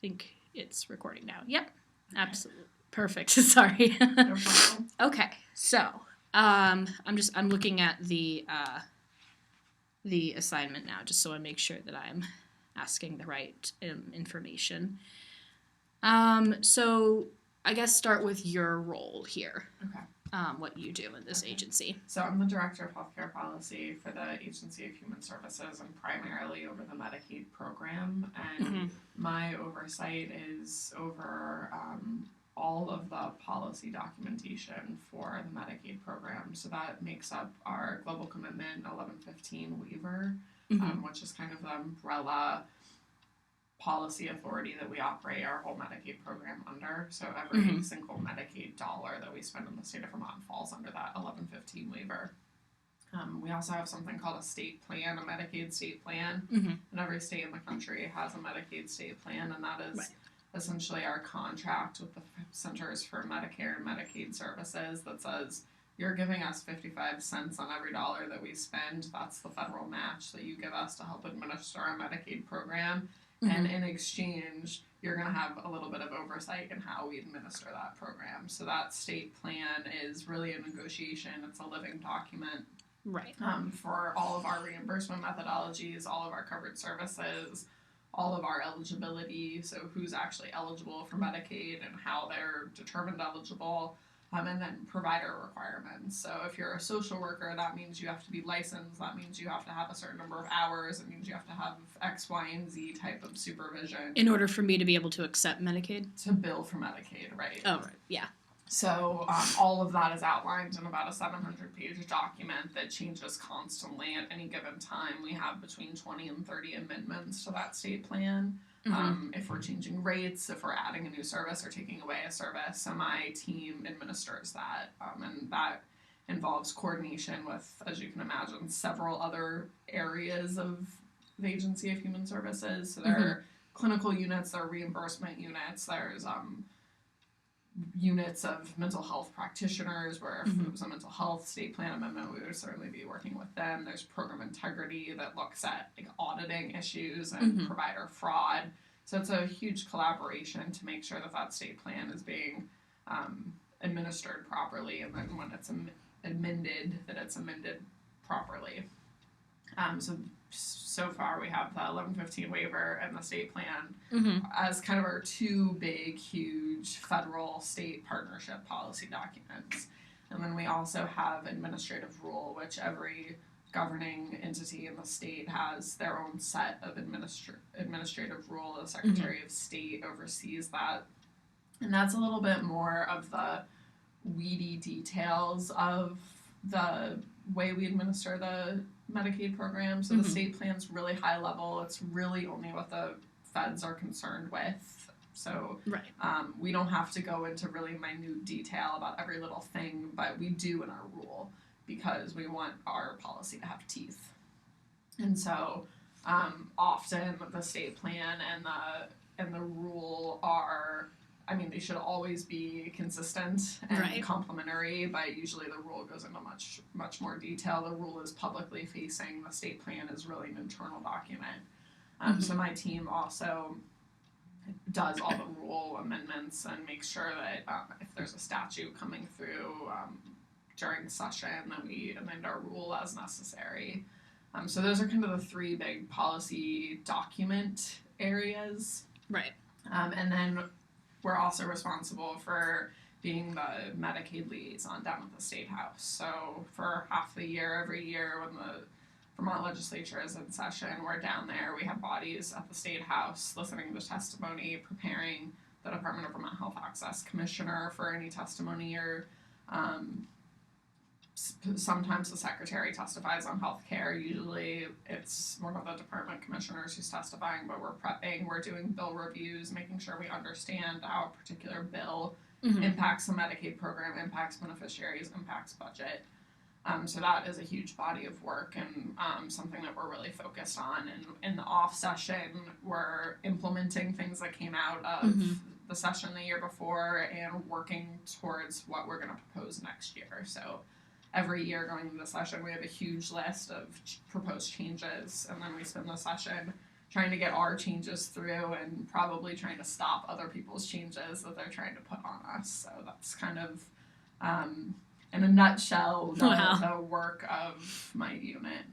think it's recording now. Yep. Okay. Absolutely. Perfect. Sorry. No problem. Okay. So, I'm looking at the assignment now, just so I make sure that I'm asking the right information. So I guess start with your role here. Okay. What you do in this agency. So I'm the Director of Healthcare Policy for the Agency of Human Services and primarily over the Medicaid program. And my oversight is over all of the policy documentation for the Medicaid program. So that makes up our Global Commitment 1115 waiver, which is kind of the umbrella policy authority that we operate our whole Medicaid program under. So every single Medicaid dollar that we spend in the state of Vermont falls under that 1115 waiver. We also have something called a state plan, a Medicaid state plan. And every state in the country has a Medicaid state plan, and that is essentially our contract with the Centers for Medicare and Medicaid Services that says, you're giving us 55 cents on every dollar that we spend. That's the federal match that you give us to help administer our Medicaid program. And in exchange, you're going to have a little bit of oversight in how we administer that program. So that state plan is really a negotiation. It's a living document. Right. For all of our reimbursement methodologies, all of our covered services, all of our eligibility. So who's actually eligible for Medicaid and how they're determined eligible. And then provider requirements. So if you're a social worker, that means you have to be licensed. That means you have to have a certain number of hours. It means you have to have X, Y, and Z type of supervision. In order for me to be able to accept Medicaid? To bill for Medicaid, right. Oh, right. Yeah. So all of that is outlined in about a 700-page document that changes constantly at any given time. We have between 20 and 30 amendments to that state plan. If we're changing rates, if we're adding a new service or taking away a service. So my team administers that, and that involves coordination with, as you can imagine, several other areas of the Agency of Human Services. So there are clinical units, there are reimbursement units, there's units of mental health practitioners where if it was a mental health state plan amendment, we would certainly be working with them. There's program integrity that looks at auditing issues and provider fraud. So it's a huge collaboration to make sure that that state plan is being administered properly, and then when it's amended, that it's amended properly. So far we have the 1115 waiver and the state plan as kind of our two big, huge federal state partnership policy documents. And then we also have administrative rule, which every governing entity in the state has their own set of administrative rule. The Secretary of State oversees that. And that's a little bit more of the weedy details of the way we administer the Medicaid program. So the state plan's really high level. It's really only what the feds are concerned with. So we don't have to go into really minute detail about every little thing, but we do in our rule because we want our policy to have teeth. And so often the state plan and the rule are, I mean, they should always be consistent and complementary, but usually the rule goes into much more detail. The rule is publicly facing. The state plan is really an internal document. So my team also does all the rule amendments and makes sure that if there's a statute coming through during session, that we amend our rule as necessary. So those are kind of the three big policy document areas. Right. And then we're also responsible for being the Medicaid liaison down at the State House. So for half the year, every year when the Vermont legislature is in session, we're down there. We have bodies at the State House listening to testimony, preparing the Department of Vermont Health Access Commissioner for any testimony, or sometimes the secretary testifies on healthcare. Usually it's one of the department commissioners who's testifying, but we're prepping, we're doing bill reviews, making sure we understand how a particular bill impacts the Medicaid program, impacts beneficiaries, impacts budget. So that is a huge body of work and something that we're really focused on. And in the off session, we're implementing things that came out of the session the year before and working towards what we're going to propose next year. So every year going into the session, we have a huge list of proposed changes, and then we spend the session trying to get our changes through and probably trying to stop other people's changes that they're trying to put on us. So that's kind of, in a nutshell, the work of my unit.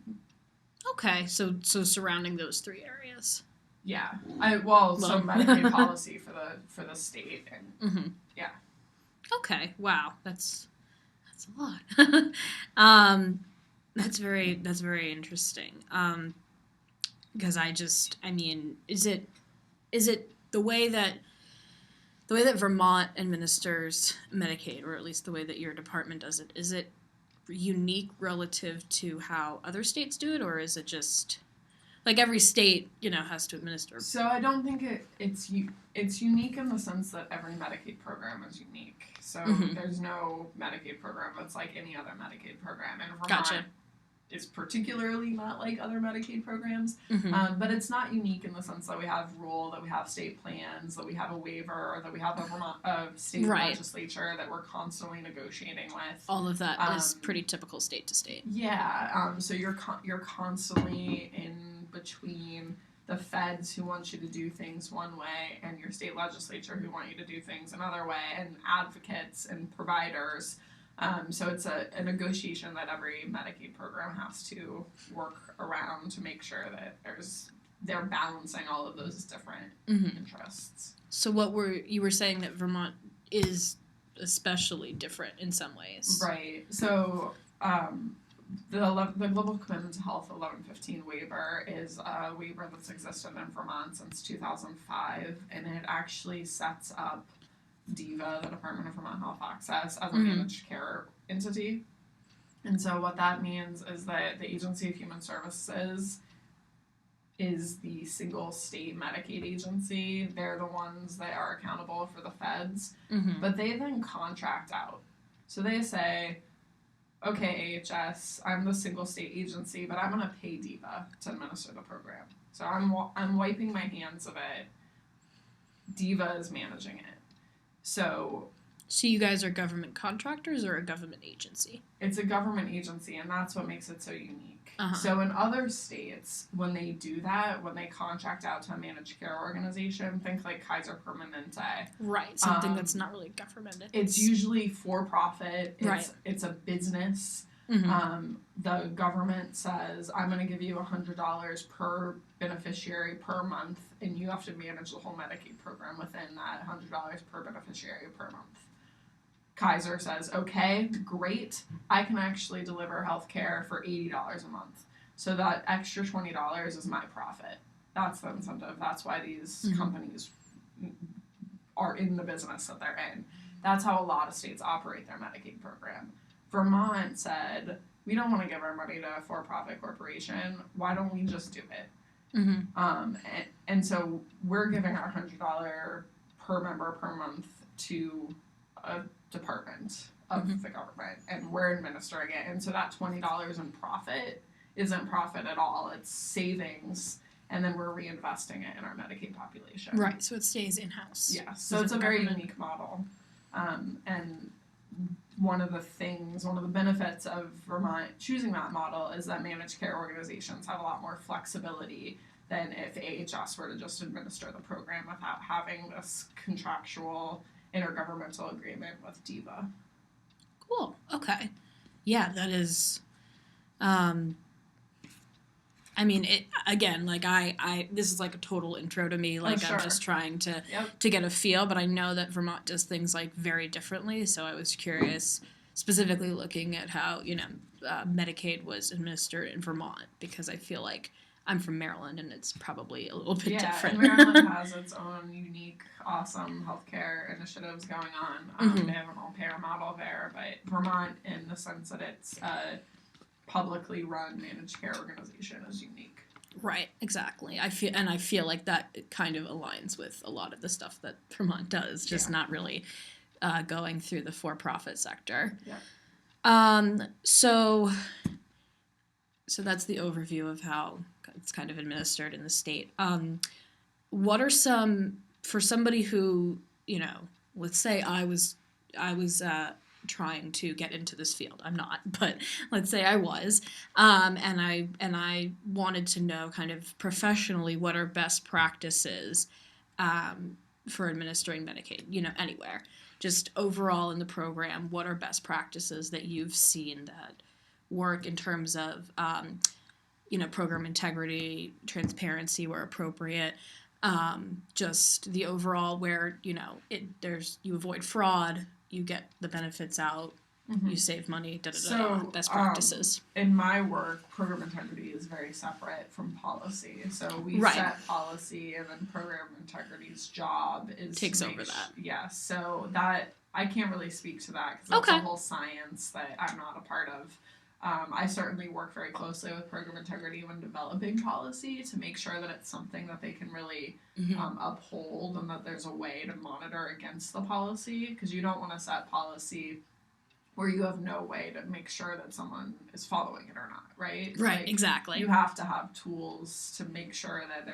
Okay, so surrounding those 3 areas. Yeah, so Medicaid policy for the state, and yeah. Okay, wow, that's a lot. That's very interesting. Because I mean, is it the way that Vermont administers Medicaid, or at least the way that your department does it, is it unique relative to how other states do it, or is it just like every state, has to administer? So I don't think it's unique in the sense that every Medicaid program is unique. So there's no Medicaid program that's like any other Medicaid program, and Vermont is particularly not like other Medicaid programs. But it's not unique in the sense that we have rule, that we have state plans, that we have a waiver, or that we have a state legislature that we're constantly negotiating with. All of that is pretty typical state to state. Yeah. So you're constantly in between the feds who want you to do things one way and your state legislature who want you to do things another way, and advocates and providers. So it's a negotiation that every Medicaid program has to work around to make sure that they're balancing all of those different interests. So you were saying that Vermont is especially different in some ways. Right. So the Global Commitment to Health 1115 waiver is a waiver that's existed in Vermont since 2005, and it actually sets up DVHA, the Department of Vermont Health Access, as a managed care entity. And so what that means is that the Agency of Human Services is the single state Medicaid agency. They're the ones that are accountable for the feds, but they then contract out. So they say, okay, AHS, I'm the single state agency, but I'm going to pay DVHA to administer the program. So I'm wiping my hands of it. DVHA is managing it. So you guys are government contractors or a government agency? It's a government agency, and that's what makes it so unique. So in other states, when they do that, when they contract out to a managed care organization, think like Kaiser Permanente. Right, something that's not really government. It's usually for-profit. It's a business. The government says, I'm going to give you $100 per beneficiary per month, and you have to manage the whole Medicaid program within that $100 per beneficiary per month. Kaiser says, okay, great, I can actually deliver health care for $80 a month. So that extra $20 is my profit. That's the incentive. That's why these companies are in the business that they're in. That's how a lot of states operate their Medicaid program. Vermont said, we don't want to give our money to a for-profit corporation. Why don't we just do it? And so we're giving our $100 per member per month to a department of the government, and we're administering it. And so that $20 in profit isn't profit at all. It's savings, and then we're reinvesting it in our Medicaid population. Right, so it stays in-house. Yeah, so it's a very unique model. And one of the benefits of Vermont choosing that model is that managed care organizations have a lot more flexibility than if AHS were to just administer the program without having this contractual intergovernmental agreement with DVHA. Cool. Okay. Yeah, that is. I mean, it again. Like I this is like a total intro to me. Like I'm just trying to get a feel, but I know that Vermont does things like very differently. So I was curious, specifically looking at how Medicaid was administered in Vermont, because I feel like I'm from Maryland, and it's probably a little bit different. Yeah, Maryland has its own unique, awesome healthcare initiatives going on. They have an all-payer model there, but Vermont, in the sense that it's a publicly run managed care organization, is unique. Right, exactly. I feel like that kind of aligns with a lot of the stuff that Vermont does, just not really going through the for-profit sector. Yeah. So that's the overview of how it's kind of administered in the state. What are some, for somebody who, let's say I was trying to get into this field. I'm not, but let's say I was, and I wanted to know kind of professionally what are best practices for administering Medicaid, anywhere. Just overall in the program, what are best practices that you've seen that work in terms of, program integrity, transparency where appropriate, just the overall where, you avoid fraud, you get the benefits out, you save money, best practices. In my work, program integrity is very separate from policy. So we set policy, and then program integrity's job is takes over that. Yeah, so that I can't really speak to that because that's a whole science that I'm not a part of. I certainly work very closely with program integrity when developing policy to make sure that it's something that they can really uphold and that there's a way to monitor against the policy, because you don't want to set policy where you have no way to make sure that someone is following it or not, right? Right, exactly. You have to have tools to make sure that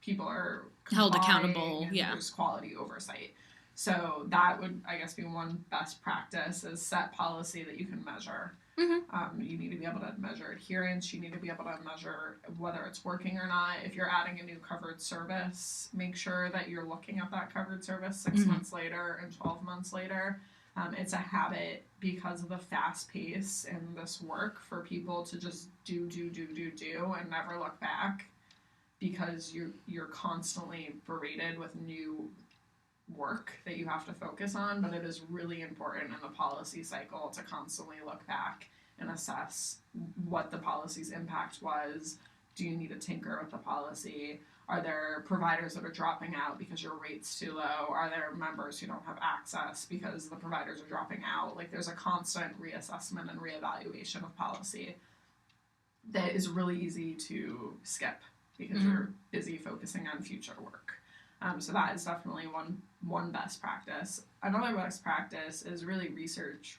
people are held accountable, and there's quality oversight. So that would, I guess, be one best practice is set policy that you can measure. You need to be able to measure adherence. You need to be able to measure whether it's working or not. If you're adding a new covered service, make sure that you're looking at that covered service 6 months later and 12 months later. It's a habit because of the fast pace in this work for people to just do and never look back, because you're constantly berated with new work that you have to focus on. But it is really important in the policy cycle to constantly look back and assess what the policy's impact was. Do you need to tinker with the policy? Are there providers that are dropping out because your rate's too low? Are there members who don't have access because the providers are dropping out? Like, there's a constant reassessment and reevaluation of policy that is really easy to skip because you're busy focusing on future work. So that is definitely one best practice. Another best practice is really research.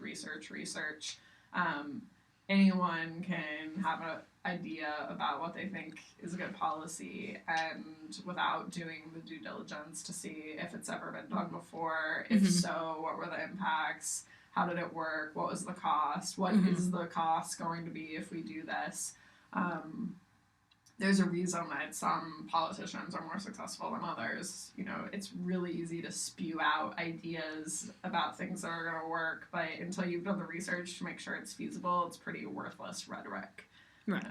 Anyone can have an idea about what they think is a good policy, and without doing the due diligence to see if it's ever been done before, if so, what were the impacts, how did it work, what was the cost, what is the cost going to be if we do this. There's a reason that some politicians are more successful than others. It's really easy to spew out ideas about things that are going to work, but until you've done the research to make sure it's feasible, it's pretty worthless rhetoric. Right.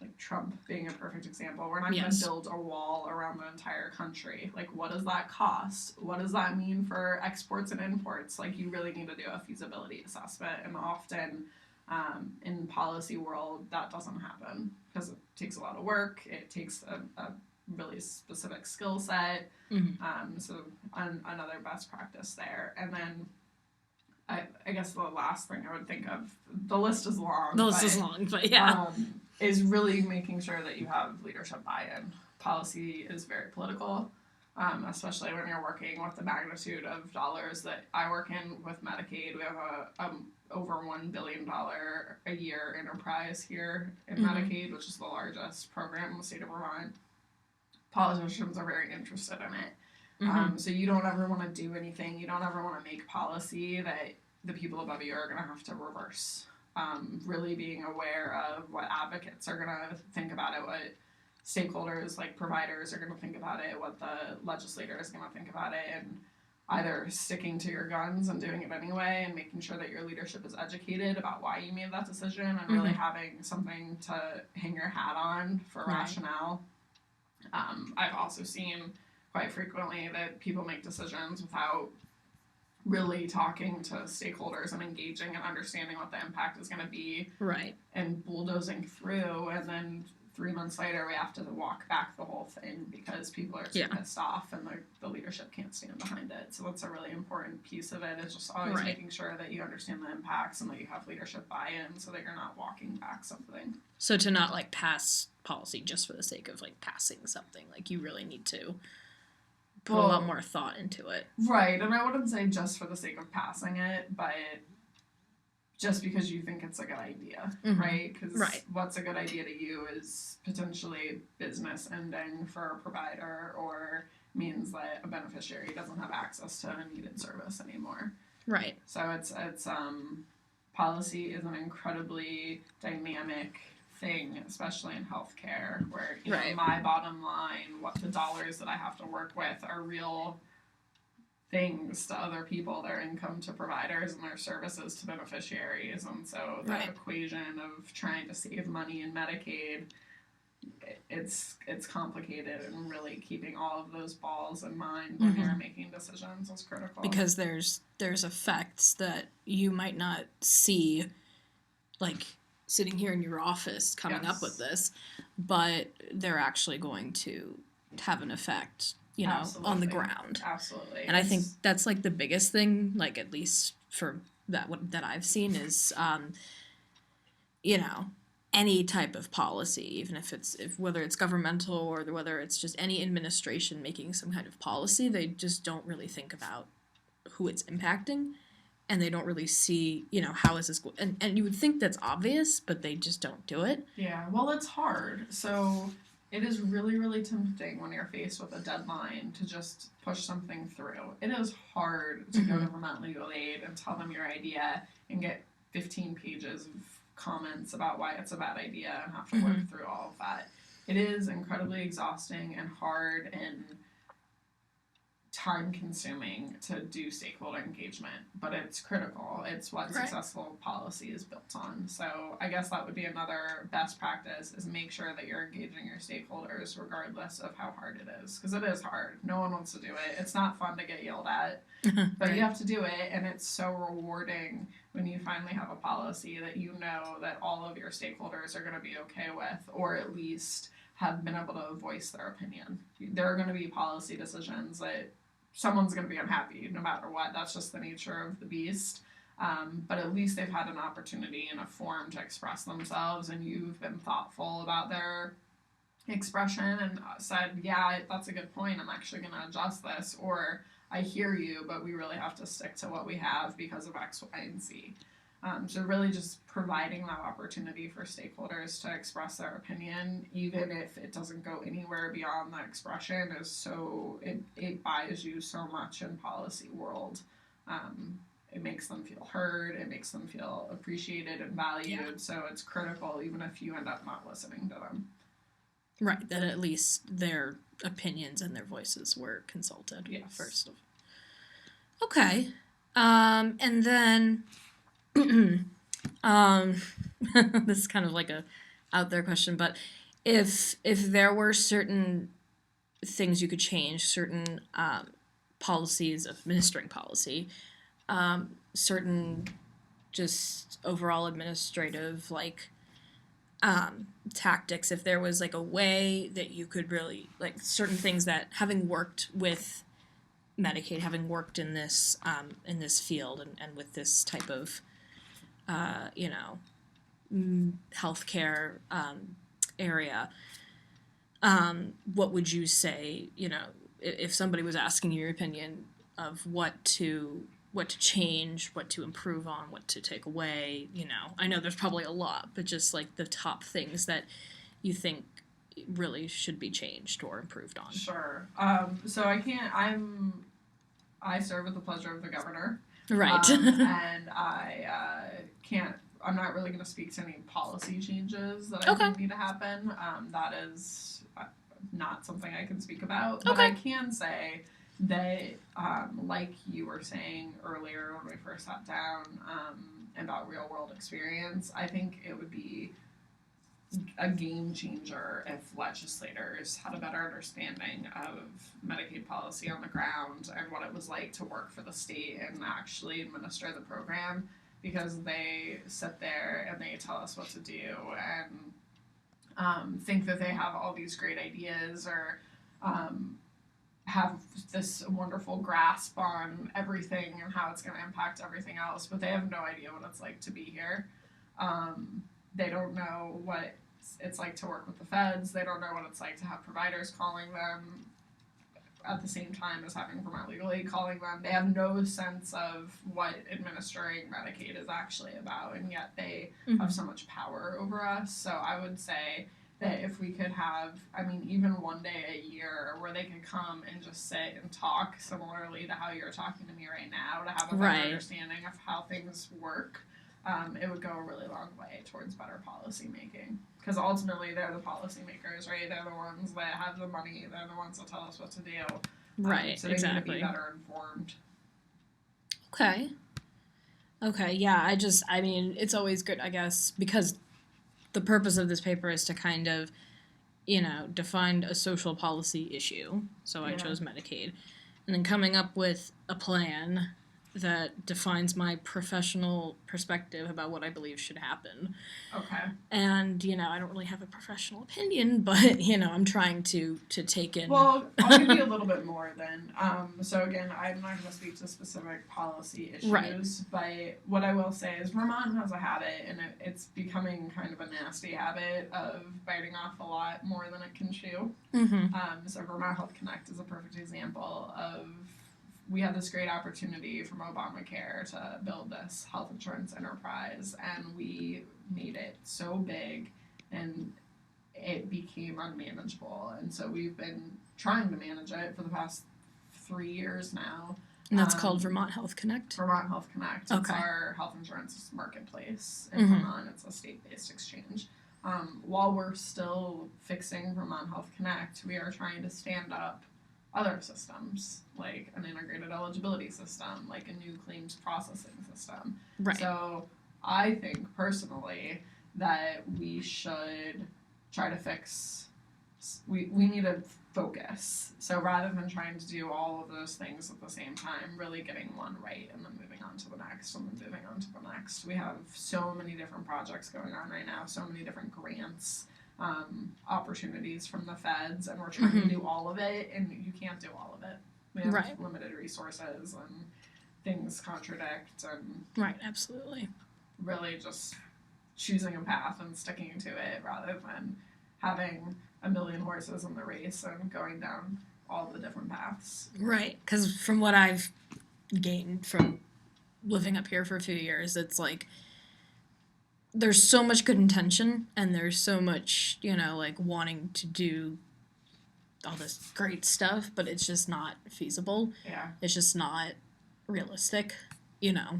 Like Trump being a perfect example. We're not going to build a wall around the entire country. Like, what does that cost? What does that mean for exports and imports? Like, you really need to do a feasibility assessment, and often in policy world, that doesn't happen because it takes a lot of work. It takes a really specific skill set. So another best practice there. And then I guess the last thing I would think of, the list is long. But yeah. Is really making sure that you have leadership buy-in. Policy is very political, especially when you're working with the magnitude of dollars that I work in with Medicaid. We have a over $1 billion a year enterprise here in Medicaid, which is the largest program in the state of Vermont. Politicians are very interested in it. So you don't ever want to do anything. You don't ever want to make policy that the people above you are going to have to reverse. Really being aware of what advocates are going to think about it, what stakeholders like providers are going to think about it, what the legislator is going to think about it, and either sticking to your guns and doing it anyway and making sure that your leadership is educated about why you made that decision and really having something to hang your hat on for rationale. I've also seen quite frequently that people make decisions without really talking to stakeholders and engaging and understanding what the impact is going to be. Right. And bulldozing through, and then 3 months later we have to walk back the whole thing because people are too pissed off and the leadership can't stand behind it. So that's a really important piece of it, is just always making sure that you understand the impacts and that you have leadership buy-in so that you're not walking back something. So to not pass policy just for the sake of passing something, you really need to put a lot more thought into it. Right, and I wouldn't say just for the sake of passing it, but just because you think it's a good idea, right? Because what's a good idea to you is potentially business ending for a provider, or means that a beneficiary doesn't have access to a needed service anymore. Right. So it's policy is an incredibly dynamic thing, especially in healthcare, where you know, my bottom line, what the dollars that I have to work with are real things to other people, their income to providers, and their services to beneficiaries. And so the equation of trying to save money in Medicaid, it's complicated, and really keeping all of those balls in mind when you're making decisions is critical. Because there's effects that you might not see, like sitting here in your office coming up with this, but they're actually going to have an effect, you know, on the ground. Absolutely. And I think that's like the biggest thing, like at least for that I've seen is, you know, any type of policy, even if whether it's governmental or whether it's just any administration making some kind of policy, they just don't really think about who it's impacting, and they don't really see, you know, how is this and you would think that's obvious, but they just don't do it. Yeah, well, it's hard. So it is really, really tempting when you're faced with a deadline to just push something through. It is hard to go to Vermont Legal Aid and tell them your idea and get 15 pages of comments about why it's a bad idea and have to work through all of that. It is incredibly exhausting and hard and time consuming to do stakeholder engagement, but it's critical. It's what successful policy is built on. So I guess that would be another best practice, is make sure that you're engaging your stakeholders regardless of how hard it is, because it is hard. No one wants to do it. It's not fun to get yelled at, but you have to do it, and it's so rewarding when you finally have a policy that you know that all of your stakeholders are going to be okay with, or at least have been able to voice their opinion. There are going to be policy decisions that someone's going to be unhappy no matter what. That's just the nature of the beast. But at least they've had an opportunity and a forum to express themselves, and you've been thoughtful about their expression and said, yeah, that's a good point, I'm actually going to adjust this, or I hear you, but we really have to stick to what we have because of X, Y, and Z. So really just providing that opportunity for stakeholders to express their opinion, even if it doesn't go anywhere beyond the expression, is so, it buys you so much in policy world. It makes them feel heard, it makes them feel appreciated and valued, so it's critical even if you end up not listening to them. Right, that at least their opinions and their voices were consulted first. Okay. And then this is kind of like a out there question, but if there were certain things you could change, certain policies, administering policy, certain just overall administrative tactics, if there was like a way that you could really, like certain things that, having worked with Medicaid, having worked in this field and with this type of healthcare area, what would you say, if somebody was asking your opinion of what to change, what to improve on, what to take away, I know there's probably a lot, but just like the top things that you think really should be changed or improved on. Sure. So I serve at the pleasure of the governor. Right. And I'm not really going to speak to any policy changes that I think need to happen. That is not something I can speak about. But I can say that, like you were saying earlier when we first sat down, about real world experience, I think it would be a game changer if legislators had a better understanding of Medicaid policy on the ground and what it was like to work for the state and actually administer the program, because they sit there and they tell us what to do and think that they have all these great ideas or have this wonderful grasp on everything and how it's going to impact everything else, but they have no idea what it's like to be here. They don't know what it's like to work with the feds. They don't know what it's like to have providers calling them at the same time as having Vermont Legal Aid calling them. They have no sense of what administering Medicaid is actually about, and yet they have so much power over us. So I would say that if we could have, I mean, even one day a year where they could come and just sit and talk similarly to how you're talking to me right now, to have a better Right. understanding of how things work, it would go a really long way towards better policy making. Because ultimately, they're the policymakers, right? They're the ones that have the money. They're the ones that tell us what to do. Right, So they need to exactly. be better informed. Okay. Okay, yeah, I mean, it's always good, I guess, because the purpose of this paper is to kind of, define a social policy issue. So I Yeah. chose Medicaid. And then coming up with a plan that defines my professional perspective about what I believe should happen. Okay. And, I don't really have a professional opinion, but, I'm trying to take in. Well, I'll give you a little bit more then. So again, I'm not going to speak to specific policy issues, Right. but what I will say is Vermont has a habit, and it's becoming kind of a nasty habit of biting off a lot more than it can chew. Mm-hmm. So Vermont Health Connect is a perfect example of we had this great opportunity from Obamacare to build this health insurance enterprise, and we made it so big and it became unmanageable. And so we've been trying to manage it for the past 3 years now. And that's called Vermont Health Connect? Vermont Health Connect. It's Okay. our health insurance marketplace in Vermont. It's a state-based exchange. While we're still fixing Vermont Health Connect, we are trying to stand up other systems, like an integrated eligibility system, like a new claims processing system. Right. So I think personally that we should try to fix, we need to focus. So rather than trying to do all of those things at the same time, really getting one right and then moving on to the next and then moving on to the next. We have so many different projects going on right now, so many different grants, opportunities from the feds, and we're trying to do all of it, and you can't do all of it. We have Right. limited resources, and things contradict, and Right, absolutely. really just choosing a path and sticking to it rather than having a million horses in the race and going down all the different paths. Right, because from what I've gained from living up here for a few years, it's like there's so much good intention and there's so much, like wanting to do all this great stuff, but it's just not feasible. Yeah. It's just not realistic,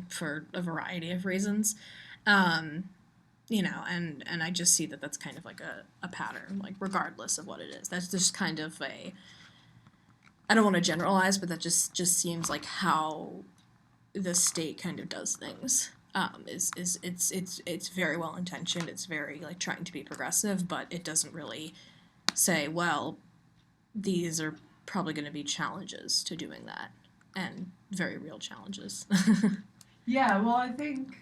for a variety of reasons. And I just see that that's kind of like a pattern, like regardless of what it is. That's just kind of I don't want to generalize, but that just seems like how the state kind of does things. It's very well intentioned. It's very like trying to be progressive, but it doesn't really say, well, these are probably going to be challenges to doing that, and very real challenges. Yeah, well, I think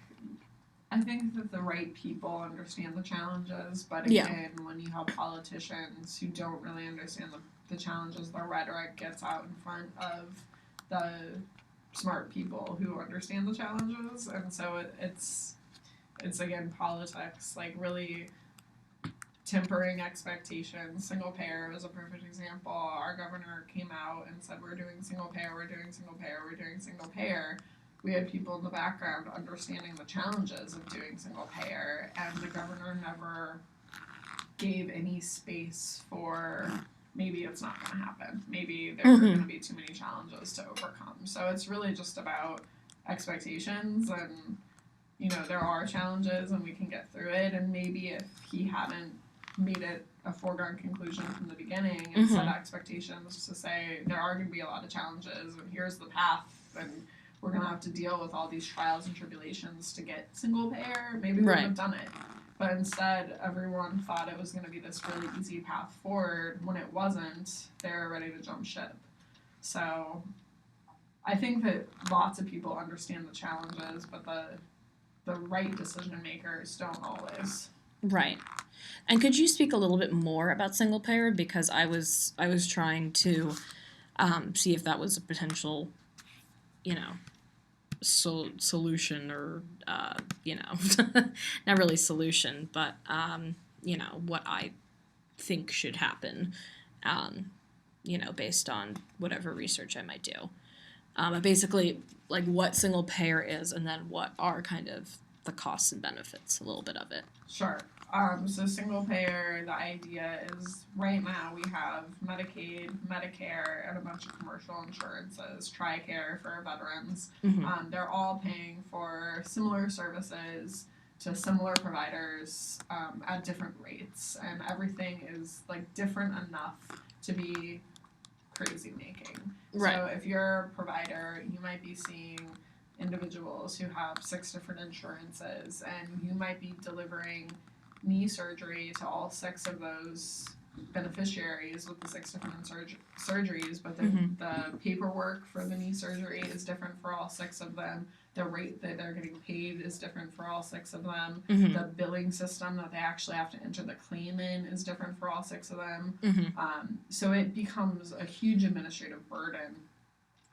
that the right people understand the challenges, but again, when you have politicians who don't really understand the challenges, the rhetoric gets out in front of the smart people who understand the challenges, and so it's again politics, like really tempering expectations. Single payer is a perfect example. Our governor came out and said, we're doing single payer, we're doing single payer, we're doing single payer. We had people in the background understanding the challenges of doing single payer, and the governor never gave any space for maybe it's not going to happen. Maybe there are going to be too many challenges to overcome. So it's really just about expectations, and there are challenges and we can get through it. And maybe if he hadn't made it a foregone conclusion from the beginning and set expectations to say there are going to be a lot of challenges and here's the path and we're going to have to deal with all these trials and tribulations to get single payer, maybe we would have done it. But instead, everyone thought it was going to be this really easy path forward. When it wasn't, they were ready to jump ship. So I think that lots of people understand the challenges, but the right decision makers don't always. Right. And could you speak a little bit more about single payer? Because I was trying to see if that was a potential, solution or, not really solution, but, what I think should happen, based on whatever research I might do. But basically, like what single payer is and then what are kind of the costs and benefits, a little bit of it. Sure. So single payer, the idea is right now we have Medicaid, Medicare, and a bunch of commercial insurances, TRICARE for veterans. They're all paying for similar services to similar providers at different rates, and everything is like different enough to be crazy making. Right. So if you're a provider, you might be seeing individuals who have 6 different insurances, and you might be delivering knee surgery to all 6 of those beneficiaries with the 6 different surgeries, but the paperwork for the knee surgery is different for all 6 of them. The rate that they're getting paid is different for all 6 of them. The billing system that they actually have to enter the claim in is different for all 6 of them. So it becomes a huge administrative burden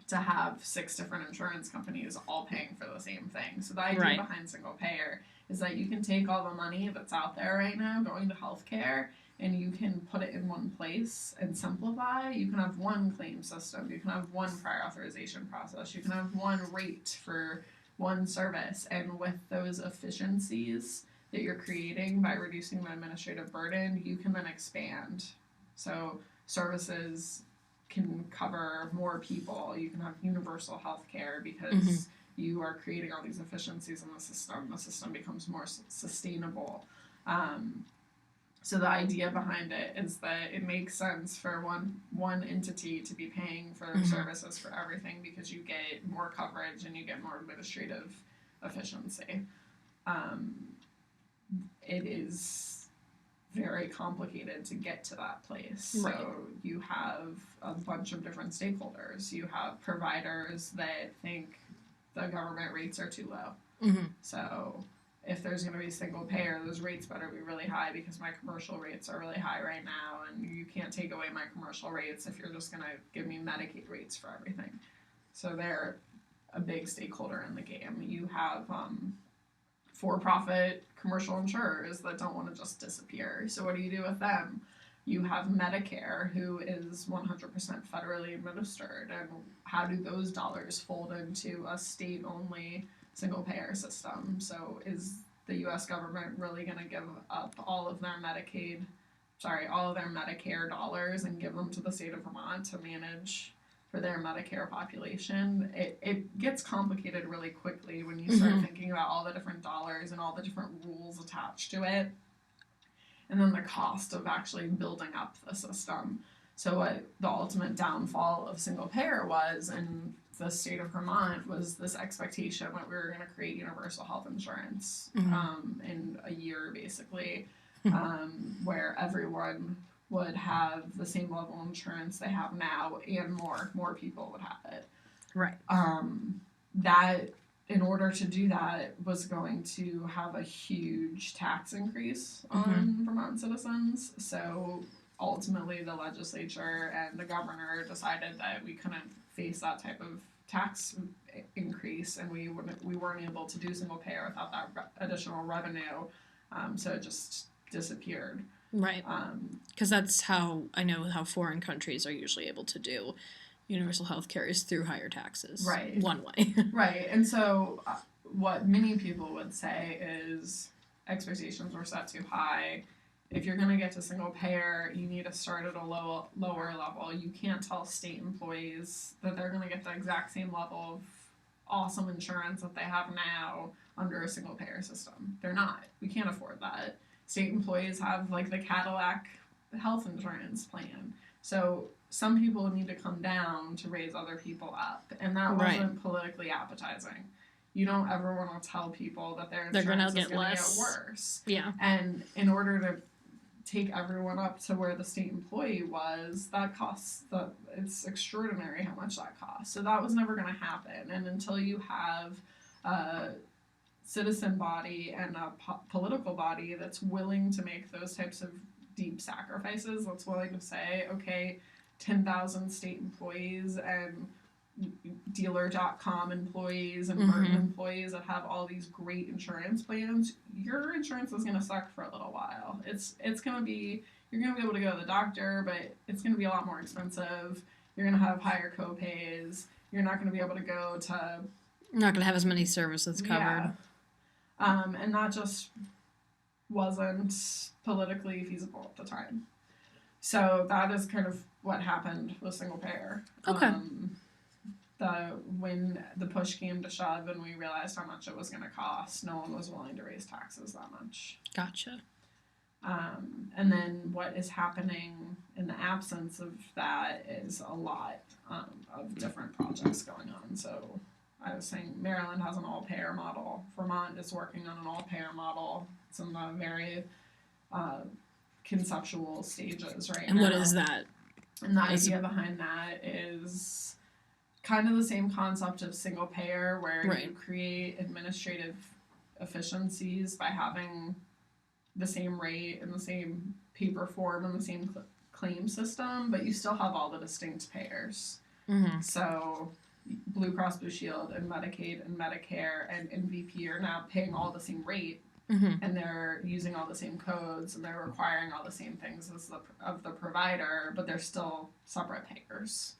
to have 6 different insurance companies all paying for the same thing. So the idea behind single payer is that you can take all the money that's out there right now going to healthcare, and you can put it in one place and simplify. You can have one claim system, you can have one prior authorization process, you can have one rate for one service, and with those efficiencies that you're creating by reducing the administrative burden, you can then expand. So services can cover more people. You can have universal health care because you are creating all these efficiencies in the system. The system becomes more sustainable. So the idea behind it is that it makes sense for one entity to be paying for services for everything, because you get more coverage and you get more administrative efficiency. It is very complicated to get to that place. Right. So you have a bunch of different stakeholders. You have providers that think the government rates are too low. So if there's going to be single payer, those rates better be really high, because my commercial rates are really high right now, and you can't take away my commercial rates if you're just going to give me Medicaid rates for everything. So they're a big stakeholder in the game. You have for-profit commercial insurers that don't want to just disappear. So what do you do with them? You have Medicare, who is 100% federally administered, and how do those dollars fold into a state-only single-payer system? So is the U.S. government really going to give up all of their Medicare dollars and give them to the state of Vermont to manage for their Medicare population? It gets complicated really quickly when you start thinking about all the different dollars and all the different rules attached to it, and then the cost of actually building up the system. So what the ultimate downfall of single payer was in the state of Vermont was this expectation that we were going to create universal health insurance in a year, basically, where everyone would have the same level of insurance they have now, and more people would have it. Right. That, in order to do that, was going to have a huge tax increase on Vermont citizens. So ultimately the legislature and the governor decided that we couldn't face that type of tax increase, and we weren't able to do single payer without that additional revenue. So it just disappeared. Right. Because that's how I know how foreign countries are usually able to do universal health care, is through higher taxes. Right. One way. Right. And so what many people would say is expectations were set too high. If you're going to get to single payer, you need to start at a lower level. You can't tell state employees that they're going to get the exact same level of awesome insurance that they have now under a single payer system. They're not. We can't afford that. State employees have like the Cadillac health insurance plan. So some people need to come down to raise other people up, and that wasn't politically appetizing. You don't ever want to tell people that their insurance is going to get worse. Yeah. And in order to take everyone up to where the state employee was, that costs it's extraordinary how much that costs. So that was never going to happen. And until you have a citizen body and a political body that's willing to make those types of deep sacrifices, that's willing to say, okay, 10,000 state employees and dealer.com employees and Burton employees that have all these great insurance plans, your insurance is going to suck for a little while. It's going to be, you're going to be able to go to the doctor, but it's going to be a lot more expensive. You're going to have higher co-pays. You're not going to be able to go to... You're not going to have as many services covered. Yeah. And not just wasn't politically feasible at the time. So that is kind of what happened with single payer. Okay. When the push came to shove and we realized how much it was going to cost, no one was willing to raise taxes that much. Gotcha. And then what is happening in the absence of that is a lot of different projects going on. So I was saying Maryland has an all-payer model. Vermont is working on an all-payer model. It's in the very conceptual stages right now. And what is that? And the idea behind that is kind of the same concept of single payer, where you create administrative efficiencies by having the same rate and the same paper form and the same claim system, but you still have all the distinct payers. Mm-hmm. So Blue Cross Blue Shield and Medicaid and Medicare and MVP are now paying all the same rate, and they're using all the same codes, and they're requiring all the same things as the provider, but they're still separate payers.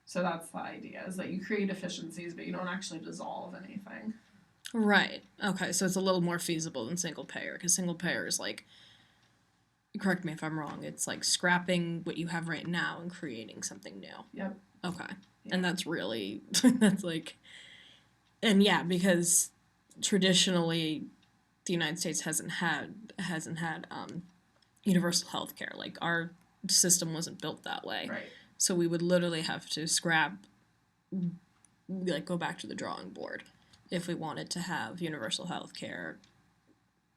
So that's the idea, is that you create efficiencies, but you don't actually dissolve anything. Right. Okay, so it's a little more feasible than single payer, because single payer is like, correct me if I'm wrong, it's like scrapping what you have right now and creating something new. Yep. Okay. Yeah. And that's really, that's like, and yeah, because traditionally the United States hasn't had universal health care. Like, our system wasn't built that way. Right. So we would literally have to go back to the drawing board if we wanted to have universal health care,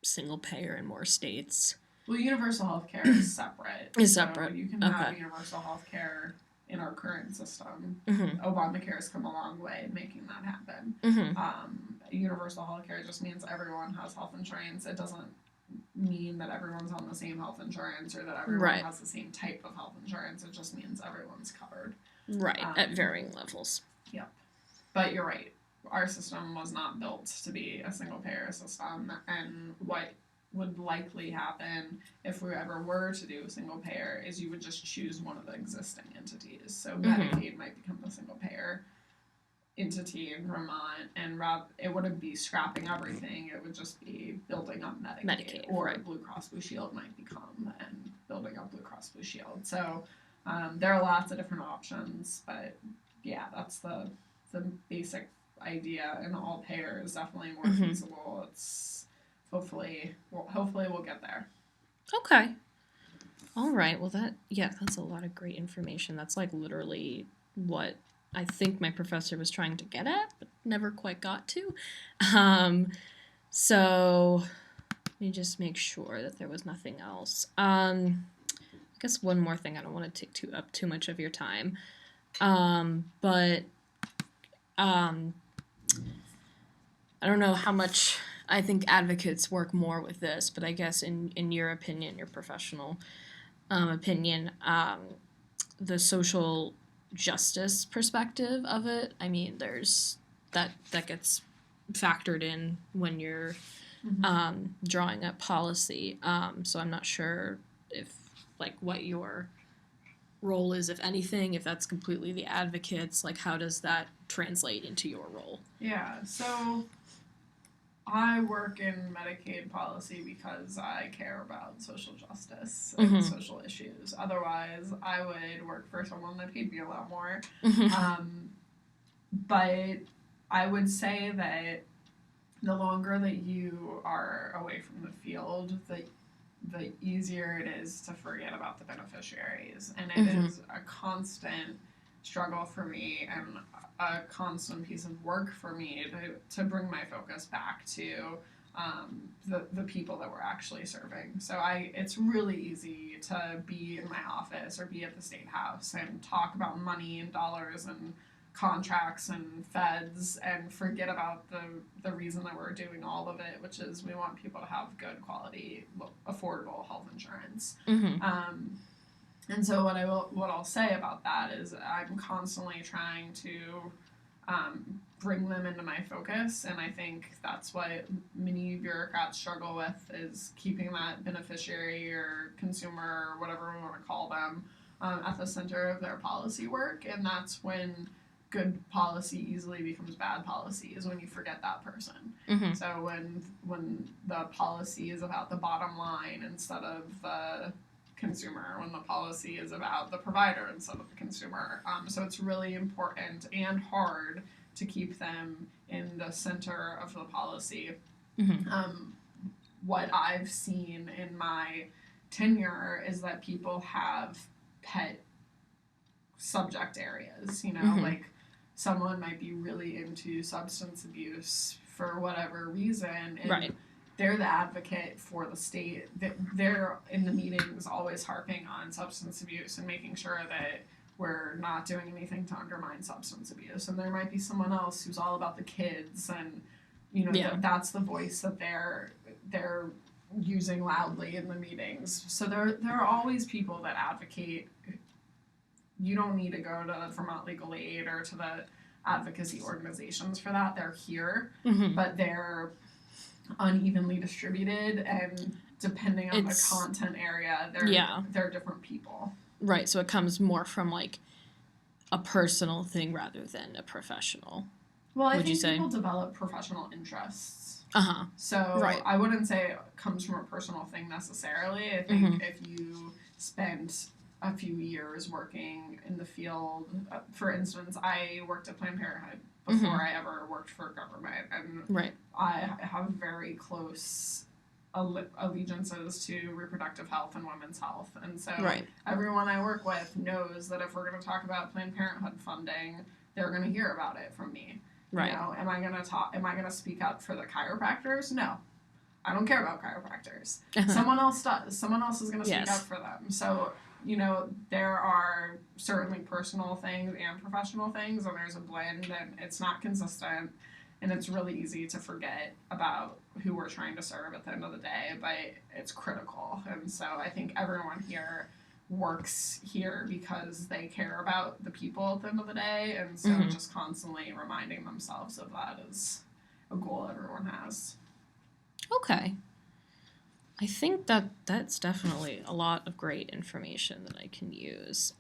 single payer in more states. Well, universal health care is separate. So you can have universal health care in our current system. Obamacare has come a long way in making that happen. Universal health care just means everyone has health insurance. It doesn't mean that everyone's on the same health insurance or that everyone has the same type of health insurance. It just means everyone's covered. Right, at varying levels. Yep. But you're right. Our system was not built to be a single payer system, and what would likely happen if we ever were to do a single payer is you would just choose one of the existing entities. So Medicaid might become the single payer entity in Vermont, and it wouldn't be scrapping everything. It would just be building up Medicaid or Blue Cross Blue Shield might become, and building up Blue Cross Blue Shield. So there are lots of different options, but yeah, that's the basic idea. And all payer is definitely more feasible. It's hopefully we'll get there. Okay. All right. Well, that's a lot of great information. That's like literally what I think my professor was trying to get at, but never quite got to. So let me just make sure that there was nothing else. I guess one more thing. I don't want to take up too much of your time. But I don't know how much I think advocates work more with this, but I guess in your opinion, your professional opinion, the social justice perspective of it, I mean, there's that gets factored in when you're drawing up policy. So I'm not sure if what your role is, if anything, if that's completely the advocates, how does that translate into your role? Yeah, so I work in Medicaid policy because I care about social justice and social issues. Otherwise, I would work for someone that paid me a lot more. But I would say that the longer that you are away from the field, the easier it is to forget about the beneficiaries. And it is a constant struggle for me and a constant piece of work for me to bring my focus back to the people that we're actually serving. So it's really easy to be in my office or be at the State House and talk about money and dollars and contracts and feds and forget about the reason that we're doing all of it, which is we want people to have good quality, affordable health insurance. And so what I'll say about that is I'm constantly trying to bring them into my focus, and I think that's what many bureaucrats struggle with, is keeping that beneficiary or consumer or whatever we want to call them at the center of their policy work. And that's when good policy easily becomes bad policy is when you forget that person. Mm-hmm. So when the policy is about the bottom line instead of the consumer, when the policy is about the provider instead of the consumer. So it's really important and hard to keep them in the center of the policy. Mm-hmm. What I've seen in my tenure is that people have pet subject areas, Mm-hmm. like someone might be really into substance abuse for whatever reason, and Right. they're the advocate for the state. They're in the meetings always harping on substance abuse and making sure that we're not doing anything to undermine substance abuse. And there might be someone else who's all about the kids, and that's the voice that they're using loudly in the meetings. So there are always people that advocate. You don't need to go to Vermont Legal Aid or to the advocacy organizations for that. They're here, Mm-hmm. but they're unevenly distributed, and depending on the content area, they're different people. Right, so it comes more from like a personal thing rather than a professional. Well, I think people develop professional interests. Uh-huh. So right. I wouldn't say it comes from a personal thing necessarily. I think if you spent a few years working in the field, for instance, I worked at Planned Parenthood before I ever worked for government, and right. I have very close allegiances to reproductive health and women's health, and so everyone I work with knows that if we're going to talk about Planned Parenthood funding, they're going to hear about it from me. Right. Am I going to speak up for the chiropractors? No. I don't care about chiropractors. Someone else does. Someone else is going to speak up for them. So, there are certainly personal things and professional things, and there's a blend, and it's not consistent, and it's really easy to forget about who we're trying to serve at the end of the day, but it's critical. And so I think everyone here works here because they care about the people at the end of the day, and so just constantly reminding themselves of that is a goal everyone has. Okay. I think that's definitely a lot of great information that I can use.